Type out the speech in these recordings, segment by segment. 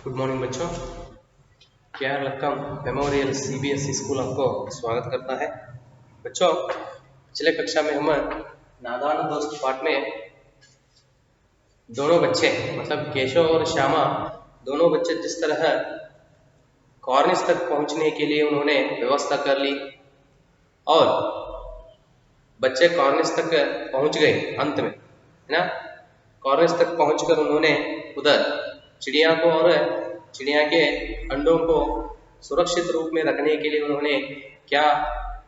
Good morning बच्चों। K R Lakkam memorial CBSE school आपको स्वागत करता है। बच्चों, पिछले कक्षा में हम नादान दोस्त पाठ में दोनों बच्चे मतलब केशव और श्यामा दोनों बच्चे जिस तरह कॉर्निस तक पहुंचने के लिए उन्होंने व्यवस्था कर ली और बच्चे कॉर्निस तक पहुंच गए अंत में, है ना। कॉर्निस तक पहुंचकर उन्होंने उधर चिड़िया को और चिड़िया के अंडों को सुरक्षित रूप में रखने के लिए उन्होंने क्या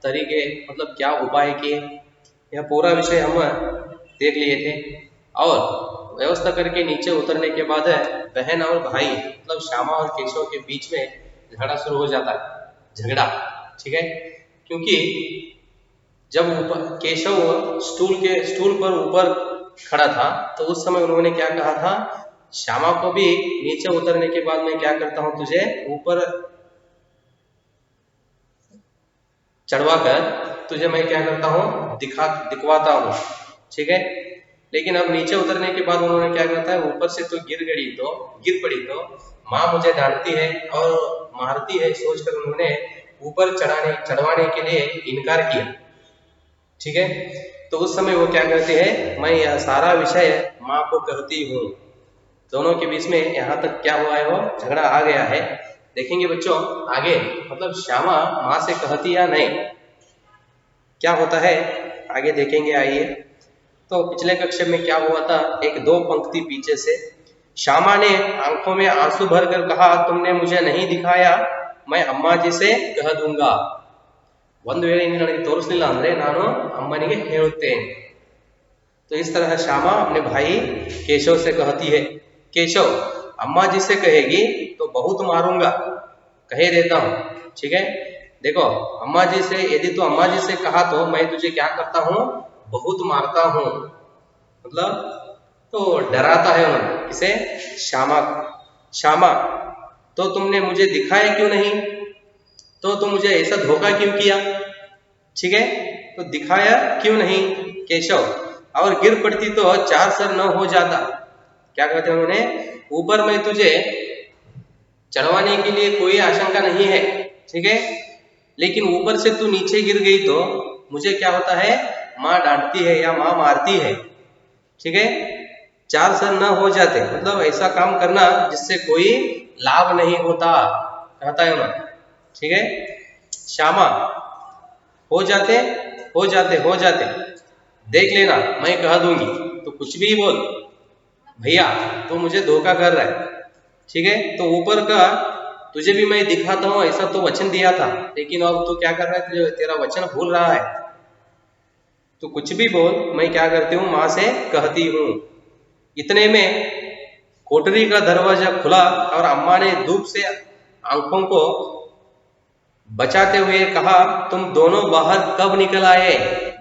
तरीके मतलब क्या उपाय किए, यह पूरा विषय हम देख लिए थे। और व्यवस्था करके नीचे उतरने के बाद बहन और भाई मतलब श्यामा और केशव के बीच में झगड़ा शुरू हो जाता है, झगड़ा, ठीक है। क्योंकि जब ऊपर केशव स्टूल पर ऊपर खड़ा था तो उस समय उन्होंने क्या कहा था, श्यामा को भी नीचे उतरने के बाद मैं क्या करता हूं, तुझे ऊपर चढ़वाकर तुझे मैं क्या करता हूं, दिखवाता हूं, ठीक है। लेकिन अब नीचे उतरने के बाद उन्होंने क्या करता है, ऊपर से तो गिर पड़ी तो माँ मुझे डांटती है और मारती है, सोचकर उन्होंने ऊपर चढ़वाने के लिए इनकार किया, ठीक है। तो उस समय वो क्या करते हैं, मैं यह सारा विषय माँ को कहती हूँ। दोनों के बीच में यहाँ तक क्या हुआ है, वो झगड़ा आ गया है। देखेंगे बच्चों आगे, मतलब श्यामा माँ से कहती या नहीं, क्या होता है आगे देखेंगे, आइए। तो पिछले कक्षा में क्या हुआ था, एक दो पंक्ति पीछे से श्यामा ने आंखों में आंसू भरकर कहा, तुमने मुझे नहीं दिखाया, मैं अम्मा जी से कह दूंगा। ಒಂದು ವೇಳೆ ಇನ್ನು ನನಗೆ ತೋರಿಸಲಿಲ್ಲ ಅಂದ್ರೆ ನಾನು ಅಮ್ಮನಿಗೆ ಹೇಳುತ್ತೇನೆ। तो इस तरह श्यामा अपने भाई केशव से कहती है, केशव अम्मा जी से कहेगी तो बहुत मारूंगा, कहे देता हूं, ठीक है। देखो अम्मा जी से, यदि तो अम्मा जी से कहा तो मैं तुझे क्या करता हूं, बहुत मारता हूं, मतलब तो डराता है उन्होंने किसे, श्यामा। श्यामा तो तुमने मुझे दिखाया क्यों नहीं, तो तुम मुझे ऐसा धोखा क्यों किया, ठीक है। तो दिखाया क्यों नहीं केशव, और गिर पड़ती तो 4 सर न हो जाता। क्या कहते हैं उन्होंने, ऊपर में तुझे चढ़वाने के लिए कोई आशंका नहीं है, ठीक है, लेकिन ऊपर से तू नीचे गिर गई तो मुझे क्या होता है, माँ डांटती है या माँ मारती है, ठीक है। 4 सर न हो जाते मतलब ऐसा काम करना जिससे कोई लाभ नहीं होता, कहता है उन्होंने, ठीक है। श्यामा हो जाते हो जाते, देख लेना मैं कह दूंगी, तो कुछ भी बोल भैया, तो मुझे धोखा कर रहा है, ठीक है। तो ऊपर का तुझे भी मैं दिखाता हूं, ऐसा तो वचन दिया था, लेकिन अब तो क्या कर रहा है, तेरा वचन भूल रहा है, तो कुछ भी बोल, मैं क्या करती हूँ, माँ से कहती हूँ। इतने में कोठरी का दरवाजा खुला और अम्मा ने धूप से आंखों को बचाते हुए कहा, तुम दोनों बाहर कब निकल आए।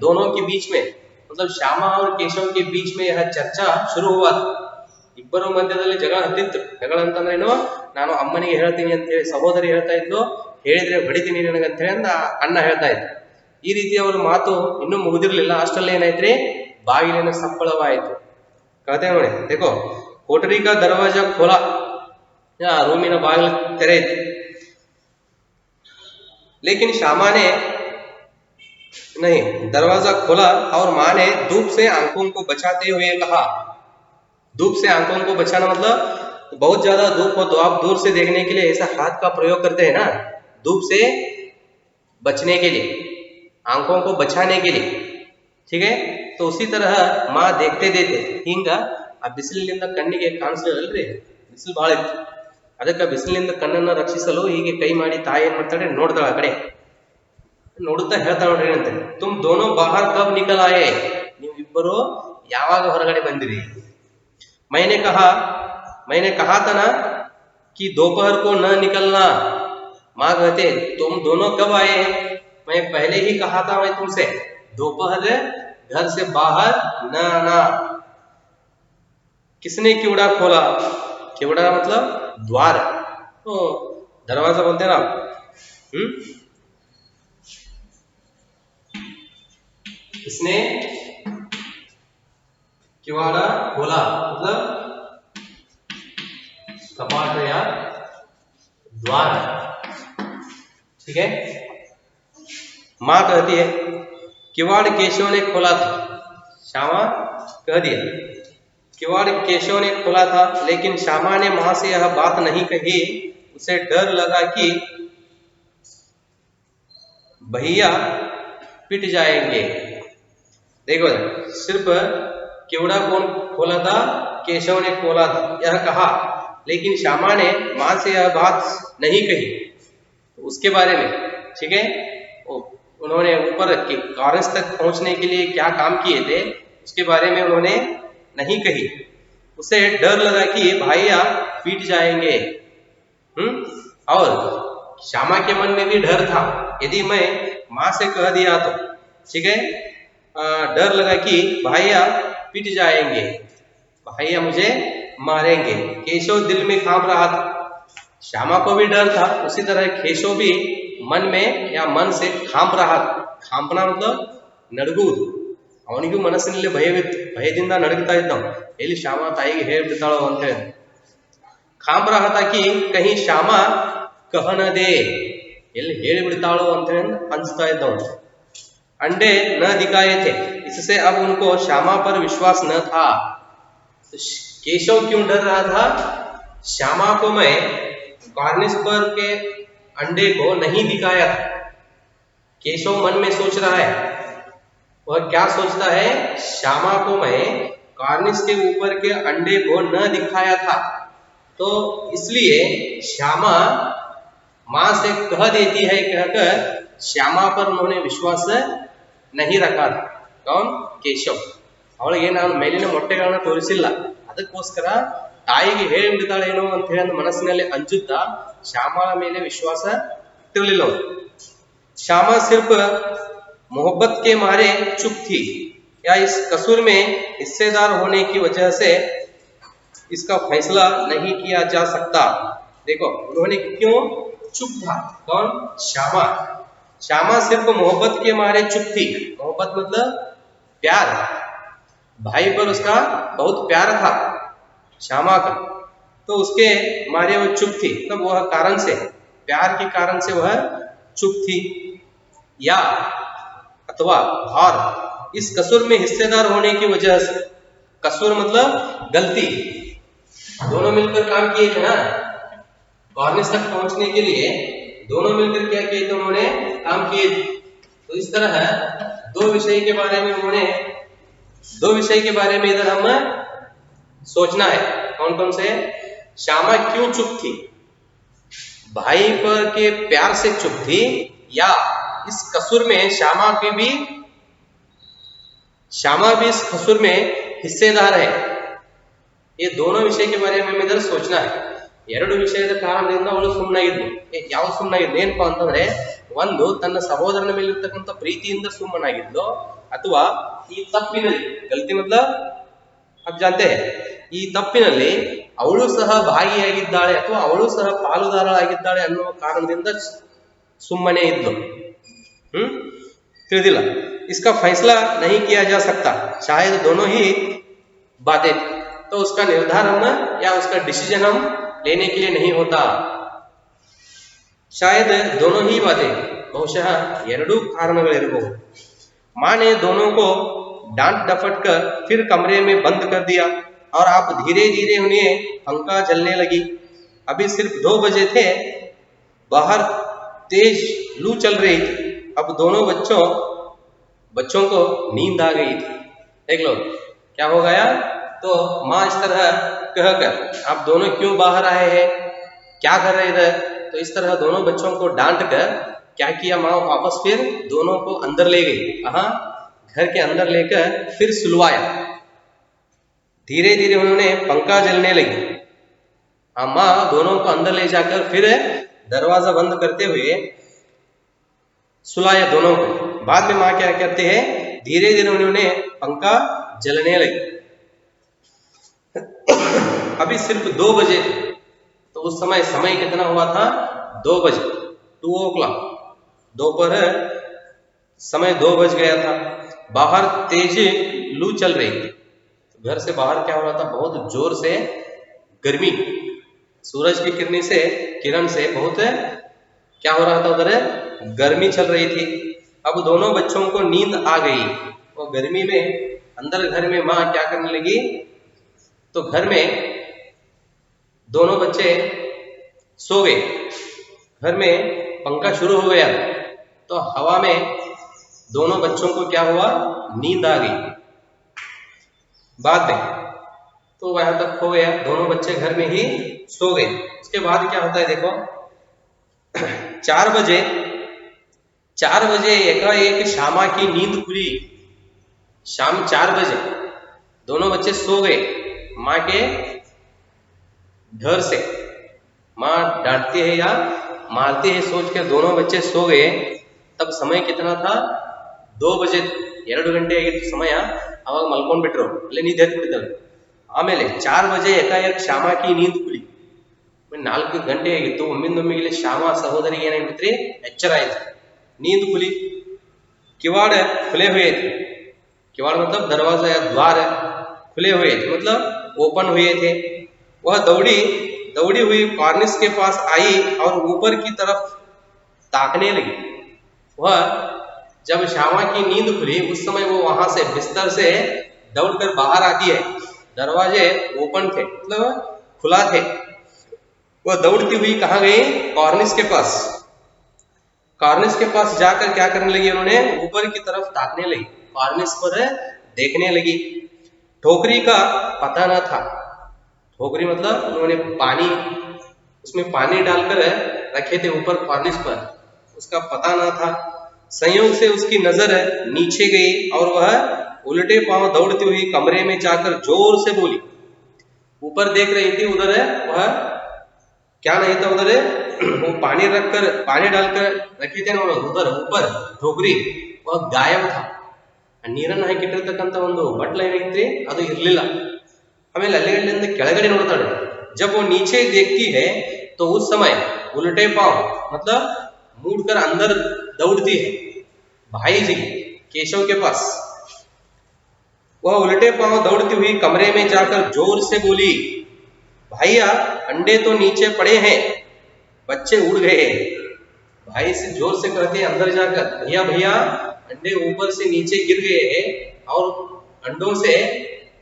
दोनों के बीच में मतलब श्यामा और केशव के बीच में यह चर्चा शुरू हुआ था। ಇಬ್ಬರ ಮಧ್ಯದಲ್ಲಿ ಜಗಳ ಹತ್ತಿತ್ತು, ಜಗಳ ಅಂತಂದ್ರೇನು, ನಾನು ಅಮ್ಮನಿಗೆ ಹೇಳ್ತೀನಿ ಅಂತ ಹೇಳಿ ಸಹೋದರಿ ಹೇಳ್ತಾ ಇದ್ಲು, ಹೇಳಿದ್ರೆ ಬಡಿತೀನಿ ನನಗಂತ ಹೇಳಿ ಅಂದ ಅಣ್ಣ ಹೇಳ್ತಾ ಇದ್ದ। ಈ ರೀತಿ ಅವರ ಮಾತು ಇನ್ನೂ ಮುಗಿದಿರ್ಲಿಲ್ಲ, ಅಷ್ಟರಲ್ಲಿ ಏನಾಯ್ತ್ರಿ, ಬಾಗಿಲಿನ ಸಪ್ಪಳವಾಯಿತು, ಕತೆ ನೋಡಿ देखो कोठरी का दरवाजा खोला, ರೂಮಿನ ಬಾಗಿಲು ತೆರೆಯಿತು, लेकिन श्यामा ने नहीं, दरवाजा खोला और माँ ने धूप से आंखों को बचाते हुए कहा। धूप से आंखों को बचाना मतलब बहुत ज्यादा धूप हो तो आप दूर से देखने के लिए ऐसा हाथ का प्रयोग करते हैं ना, धूप से बचने के लिए, आंखों को बचाने के लिए, ठीक है। तो उसी तरह माँ देखते देते ಹಿಂಗ ಆ ಬಿಸಿಲಿನಿಂದ ಕಣ್ಣಿಗೆ ಕಾಣಿಸಲಿಲ್ಲಲ್ರಿ, ಬಿಸಿಲು ಬಹಳ ಇತ್ತು, ಅದಕ್ಕೆ ಬಿಸಿಲಿನಿಂದ ಕಣ್ಣನ್ನು ರಕ್ಷಿಸಲು ಹೀಗೆ ಕೈ ಮಾಡಿ ತಾಯಿ ಏನ್ ಮಾಡ್ತಾಳೆ, ನೋಡ್ತಾಳ ಆ ಕಡೆ, ನೋಡುತ್ತಾ ಹೇಳ್ತಾ ನೋಡ್ರಿ ಅಂತ, ತುಮ್ ದೋನೋ ಬಾಹರ್ ಕಬ್ ನಿಕಲ್ ಆಯೆ, ನೀವು ಇಬ್ಬರು ಯಾವಾಗ ಹೊರಗಡೆ ಬಂದಿರಿ। मैंने कहा था ना कि दोपहर को न निकलना। माँ कहते तुम दोनों कब आए हैं, मैं पहले ही कहा था मैं तुमसे, दोपहर घर से बाहर न आना। किसने क्योड़ा खोला, क्योड़ा मतलब द्वार, तो दरवाजा बोलते हैं ना, किसने किवाड़ा खोला मतलब कपाट या द्वार, ठीक है। माँ कहती है किवाड़ केशव ने खोला था, श्यामा कह दिया किवाड़ केशव ने खोला था, लेकिन श्यामा ने माँ से यह बात नहीं कही। उसे डर लगा कि भैया पिट जाएंगे। देखो सिर्फ केवड़ा कौन खोला था, केशव ने खोला था यह कहा, लेकिन श्यामा ने माँ से यह बात नहीं कही उसके बारे में, ठीक है। उन्होंने ऊपर के कारस तक पहुंचने के लिए क्या काम किए थे उसके बारे में उन्होंने नहीं कही। उसे डर लगा कि भैया पीट जाएंगे। और श्यामा के मन में भी डर था, यदि मैं माँ से कह दिया तो, ठीक है, डर लगा कि भैया पिट जाएंगे, भैया मुझे मारेंगे। केशव दिल में कांप रहा था, श्यामा को भी डर था, उसी तरह केशव भी मन में या मन से कांप रहा था। ಕಾಂಪನ मतलब ನಡುಗುವುದು, ಅವನಿಗೂ ಮನಸ್ಸಿನಲ್ಲಿ ಭಯವಿತ್ತು, ಭಯದಿಂದ ನಡುಗುತ್ತಾ ಇದ್ದ ಎಲ್ಲಿ ಶ್ಯಾಮ ತಾಯಿಗೆ ಹೇಳಿಬಿಡ್ತಾಳೋ ಅಂತ ಹೇಳಿ। ಕಾಂಪ रहा था कि कहीं श्यामा कह न दे, ಎಲ್ಲಿ ಹೇಳಿಬಿಡ್ತಾಳೋ ಅಂತ ಹೇಳಿ ಅನಿಸ್ತಾ ಇದ್ದವನು। अंडे न दिखाए थे, इससे अब उनको श्यामा पर विश्वास न था। तो केशव क्यों डर रहा था? श्यामा को मैं कार्निस पर के अंडे को नहीं दिखाया था। केशव मन में सोच रहा है, वह क्या सोचता है? श्यामा को मैं कार्निस के ऊपर के अंडे को न दिखाया था, तो इसलिए श्यामा माँ से कह देती है कहकर श्यामा पर उन्होंने विश्वास नहीं रखा था। कौन? केशव। ಅವಳಿಗೆ ನಾನು ಮೇಲಿನ ಮೊಟ್ಟೆಗಳನ್ನ ತೋರಿಸಿಲ್ಲ, ಅದಕ್ಕೋಸ್ಕರ ತಾಯಿಗೆ ಹೇಳಿಬಿಡ್ತಾಳೇನೋ ಅಂತ ಹೇಳಿ ಮನಸ್ಸಿನಲ್ಲಿ ಅಂಜುತ್ತಾ ಶ್ಯಾಮಳ ಮೇಲೆ ವಿಶ್ವಾಸ ಇಟ್ಟಿರಲಿಲ್ಲ ಅವನು। श्यामा सिर्फ मोहब्बत के मारे चुप थी, या इस कसूर में हिस्सेदार होने की वजह से इसका फैसला नहीं किया जा सकता। देखो उन्होंने क्यों चुप था? कौन? श्यामा। श्यामा सिर्फ मोहब्बत के मारे चुप थी। मोहब्बत मतलब प्यार, भाई पर उसका बहुत प्यार था श्यामा का, तो उसके मारे वो चुप थी। तब वह कारण से, प्यार के कारण से वह चुप थी, या अथवा और इस कसूर में हिस्सेदार होने की वजह से, कसूर मतलब गलती, दोनों मिलकर काम किए थे ना, कार्निस तक पहुंचने के लिए दोनों मिलकर क्या किए थे? उन्होंने काम किए थे। तो इस तरह दो विषय के बारे में इधर हम सोचना है। कौन कौन से? श्यामा क्यों चुप थी? भाई पर के प्यार से चुप थी, या इस कसूर में श्यामा भी इस कसूर में हिस्सेदार है। ये दोनों विषय के बारे में इधर सोचना है। ಎರಡು ವಿಷಯದ ಕಾರಣದಿಂದ ಅವಳು ಸುಮ್ಮನಾಗಿದ್ಲು। ಯಾವ ಸುಮ್ಮನಾಗಿದ್ಲು ಏನಪ್ಪ ಅಂತಂದ್ರೆ, ಒಂದು ತನ್ನ ಸಹೋದರನ ಮೇಲಿರ್ತಕ್ಕಂಥ ಪ್ರೀತಿಯಿಂದ ಸುಮ್ಮನಾಗಿದ್ಲು, ಅಥವಾ ಈ ತಪ್ಪಿನಲ್ಲಿ, ಗಲ್ತಿ मतलब आप जानते हैं, ಈ ತಪ್ಪಿನಲ್ಲಿ ಅವಳು ಸಹ ಭಾಗಿಯಾಗಿದ್ದಾಳೆ ಅಥವಾ ಅವಳು ಸಹ ಪಾಲುದಾರಳಾಗಿದ್ದಾಳೆ ಅನ್ನುವ ಕಾರಣದಿಂದ ಸುಮ್ಮನೆ ಇದ್ಲು। ತಿಳಿದಿಲ್ಲ। इसका फैसला नहीं किया जा सकता, शायद दोनों ही बातें, तो उसका निर्धार हम या उसका डिसीजन हम लेने के लिए नहीं होता। शायद दोनों ही बातें, ಬಹುಶಃ ಎರಡೂ ಕಾರಣಗಳಿರಬಹುದು। माँ ने दोनों को डांट डपट कर फिर कमरे में बंद कर दिया, और आप धीरे धीरे उन्हें पंखा जलने लगी। अभी सिर्फ 2 बजे थे, बाहर तेज लू चल रही थी। अब दोनों बच्चों को नींद आ गई थी। देख लो क्या हो गया। तो माँ इस तरह कहकर, आप दोनों क्यों बाहर आए हैं, क्या कर रहे इधर? तो इस तरह दोनों बच्चों को डांट कर क्या किया, माँ वापस फिर दोनों को अंदर ले गई। घर के अंदर लेकर फिर सुलवाया। धीरे धीरे उन्होंने पंखा जलने लगी। माँ दोनों को अंदर ले जाकर फिर दरवाजा बंद करते हुए सुलाया दोनों को। बाद में माँ क्या कहते हैं, धीरे धीरे उन्होंने पंखा जलने लगी। अभी सिर्फ 2 बजे, तो उस समय कितना हुआ था? 2 बजे, 2 o'clock, दोपहर समय 2 बज गया था। बाहर तेज लू चल रही थी। घर से बाहर क्या हो रहा था? बहुत जोर से गर्मी सूरज की किरण से बहुत क्या हो रहा था उधर, गर्मी चल रही थी। अब दोनों बच्चों को नींद आ गई और गर्मी में अंदर घर में माँ क्या करने लगी, तो घर में दोनों बच्चे सो गए। घर में पंखा शुरू हो गया तो हवा में दोनों बच्चों को क्या हुआ, नींद आ गई। बाद में तो वहां तक हो गया, दोनों बच्चे घर में ही सो गए। उसके बाद क्या होता है देखो, 4 बजे एकाएक श्यामा की नींद खुली। शाम 4 बजे दोनों बच्चे सो गए माँ के डर से। माँ डांटती है या मारती है सोच के दोनों बच्चे सो गए। तब समय कितना था, 2 ಬಜೆ 2 ಗಂಟೆ ಆಗಿತ್ತು ಸಮಯ। ಅವಾಗ ಮಲ್ಕೊಂಡ್ಬಿಟ್ರು, ಅಲ್ಲೇ ನಿದ್ದೆ ಎದ್ಬಿಟ್ಟಿದ್ದಾರೆ। ಆಮೇಲೆ 4 ಬಜೆ ಏಕಾಏಕ ಶ್ಯಾಮಾಕಿ ನೀಂದ್ ಕುಲಿ, 4 ಗಂಟೆ ಆಗಿತ್ತು। ಒಮ್ಮಿಂದೊಮ್ಮಿಗೆ ಶ್ಯಾಮಾ ಸಹೋದರಿಗೆ ಏನಾಗ್ಬಿಟ್ರಿ, ಎಚ್ಚರ ಆಯ್ತು, नींद खुली। किवाड़ खुले हुए थे, किवाड़ मतलब दरवाजा या द्वार खुले हुए थे, मतलब ओपन हुए थे। वह दौड़ी हुई कॉर्निस के पास आई और ऊपर की तरफ ताकने लगी। वह जब श्यामा की नींद खुली उस समय वो वहां से बिस्तर से दौड़कर बाहर आती है। दरवाजे ओपन थे, मतलब खुला थे। वह दौड़ती हुई कहाँ गई, कॉर्निस के पास। कॉर्निस के पास जाकर क्या करने लगी, उन्होंने ऊपर की तरफ ताकने लगी, कॉर्निस पर देखने लगी। ठोकरी का पता न था, ठोकरी मतलब उन्होंने पानी, उसमें पानी डालकर रखे थे ऊपर कॉर्निस पर, उसका पता न था। संयोग से उसकी नजर नीचे गई और वह उल्टे पांव दौड़ती हुई कमरे में जाकर जोर से बोली। ऊपर देख रही थी, उधर वह क्या नहीं था, उधर वो पानी डालकर रखे थे उधर ऊपर ठोकरी, वह गायब था। ನೀರನ್ನು ಹಾಕಿಟ್ಟಿರ್ತಕ್ಕಂಥ ಒಂದು ಬಟ್ಲ ಏನೈತ್ರಿ, ಅದು ಇರಲಿಲ್ಲ। ಆಮೇಲೆ ಅಲ್ಲಿಂದ ಕೆಳಗಡೆ ನೋಡ್ತಾಳೆ। जब वो नीचे देखती है तो उस समय उल्टे पांव मतलब मुड़कर अंदर दौड़ती है भाई जी केशव के पास। वह उल्टे पांव दौड़ती हुई कमरे में जाकर जोर से बोली, भैया अंडे तो नीचे पड़े हैं, बच्चे उड़ गए। भाई से जोर से कहते हैं अंदर जाकर, भैया भैया अंडे ऊपर से नीचे गिर गए हैं और अंडों से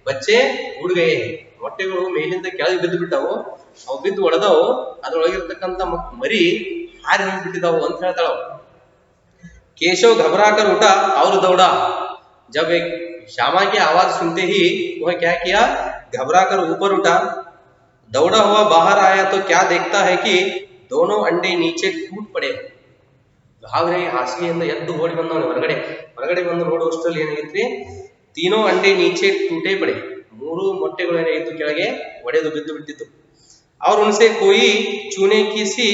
बच्चे उड़ गए हैं। ಮೊಟ್ಟೆಗಳು ಮೇಲಿಂದ ಕೆಳಗೆ ಬಿದ್ದು ಬಿಟ್ಟವು, ಅವು ಬಿದ್ದು ಒಡೆದವು, ಅದರೊಳಗಿರ್ತಕ್ಕಂಥ ಮರಿ ಹಾರಿ ಹೋಗ್ಬಿಟ್ಟಿದ್ದಾವು ಅಂತ ಹೇಳ್ತಾಳ। केशव घबरा कर उठा और दौड़ा। जब एक श्यामा की आवाज सुनते ही वह क्या किया, घबरा कर ऊपर उठा, दौड़ा हुआ बाहर आया तो क्या देखता है कि दोनों अंडे नीचे टूट पड़े। भाग रहे हासिಗೆಯಿಂದ ಎದ್ದು ಓಡಿ ಬಂದವನು ಹೊರಗಡೆ ಬಂದು ನೋಡುವಷ್ಟರಲ್ಲಿ ಏನಾಗಿತ್ತು, तीनों अंडे नीचे टूटे पड़े, 3 ಮೊಟ್ಟೆಗಳು ಏನಾಗಿತ್ತು ಕೆಳಗೆ ಒಡೆದು ಬಿದ್ದು ಬಿಟ್ಟಿತ್ತು। और उनसे कोई चूने की सी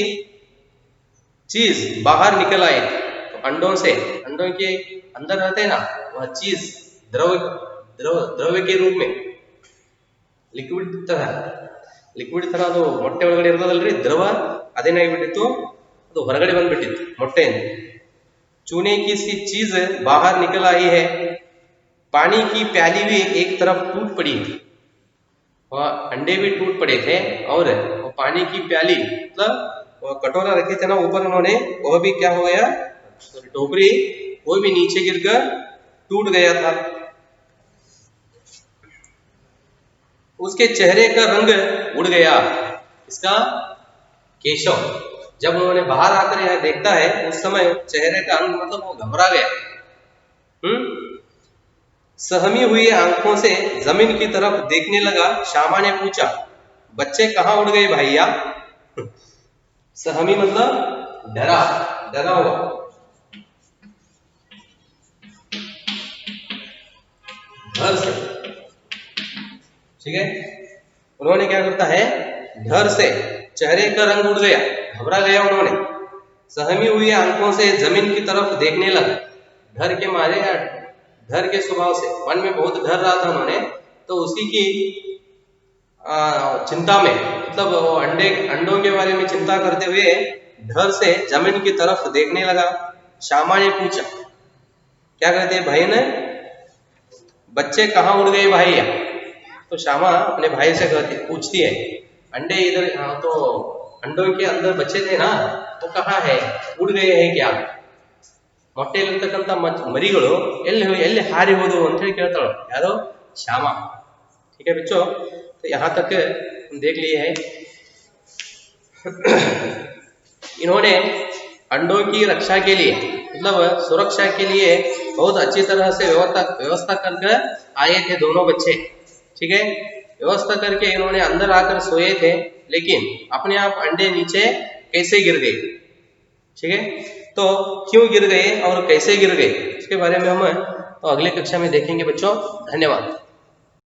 चीज बाहर निकल आई। तो अंडों के अंदर रहते हैं ना वह चीज, द्रव्य के रूप में, ಲಿಕ್ವಿಡ್ ತರ ಅದು ಮೊಟ್ಟೆ ಒಳಗಡೆ ಇರ್ತದಲ್ರಿ ದ್ರವ, ಅದೇನಾಗಿಬಿಟ್ಟಿತ್ತು, ಅದು ಹೊರಗಡೆ ಬಂದ್ಬಿಟ್ಟಿತ್ತು ಮೊಟ್ಟೆಯಿಂದ। चूने की सी चीज बाहर निकल आई है, पानी की प्याली भी एक तरफ टूट पड़ी थी। वह अंडे भी टूट पड़े थे और पानी की प्याली मतलब वह कटोरा रखे थे ना ऊपर उन्होंने, वह भी क्या हो गया, टोकरी वो भी नीचे गिरकर टूट गया था। उसके चेहरे का रंग उड़ गया, इसका केशव जब उन्होंने बाहर आकर यह देखता है उस समय चेहरे का रंग मतलब वो घबरा गया। सहमी हुई आंखों से जमीन की तरफ देखने लगा। श्यामा ने पूछा, बच्चे कहाँ उड़ गए भैया? सहमी मतलब डरा हुआ। घर से, ठीक है, उन्होंने क्या करता है, डर से चेहरे का रंग उड़ गया, घबरा गया उन्होंने। सहमी हुई आंखों से जमीन की तरफ देखने लगा, डर के मारे या डर के स्वभाव से मन में बहुत डर रहा था उन्होंने, तो उसी की चिंता में मतलब वो अंडों के बारे में चिंता करते हुए डर से जमीन की तरफ देखने लगा। श्यामा ने पूछा, क्या कहते हैं भाई ने, बच्चे कहाँ उड़ गए भैया? तो श्यामा अपने भाई से पूछती है, अंडे इधर, तो अंडों के अंदर बच्चे थे ना, वो कहाँ है, उड़ गए हैं क्या, ಮೊಟ್ಟೆಯಲ್ಲಿರ್ತಕ್ಕಂಥ ಮರಿಗಳು ಎಲ್ಲಿ ಹಾರಿ ಹೋದವು ಅಂತ ಹೇಳಿ ಕೇಳ್ತಾಳೆ ಯಾರು, श्यामा। ठीक है बच्चों, तो यहाँ तक देख लिए हैं। इन्होंने अंडों की रक्षा के लिए, मतलब सुरक्षा के लिए बहुत अच्छी तरह से व्यवस्था करके आए थे दोनों बच्चे। ठीक है, व्यवस्था करके इन्होंने अंदर आकर सोए थे, लेकिन अपने आप अंडे नीचे कैसे गिर गए। ठीक है, तो क्यों गिर गए और कैसे गिर गए इसके बारे में हम तो अगले कक्षा में देखेंगे बच्चों। धन्यवाद।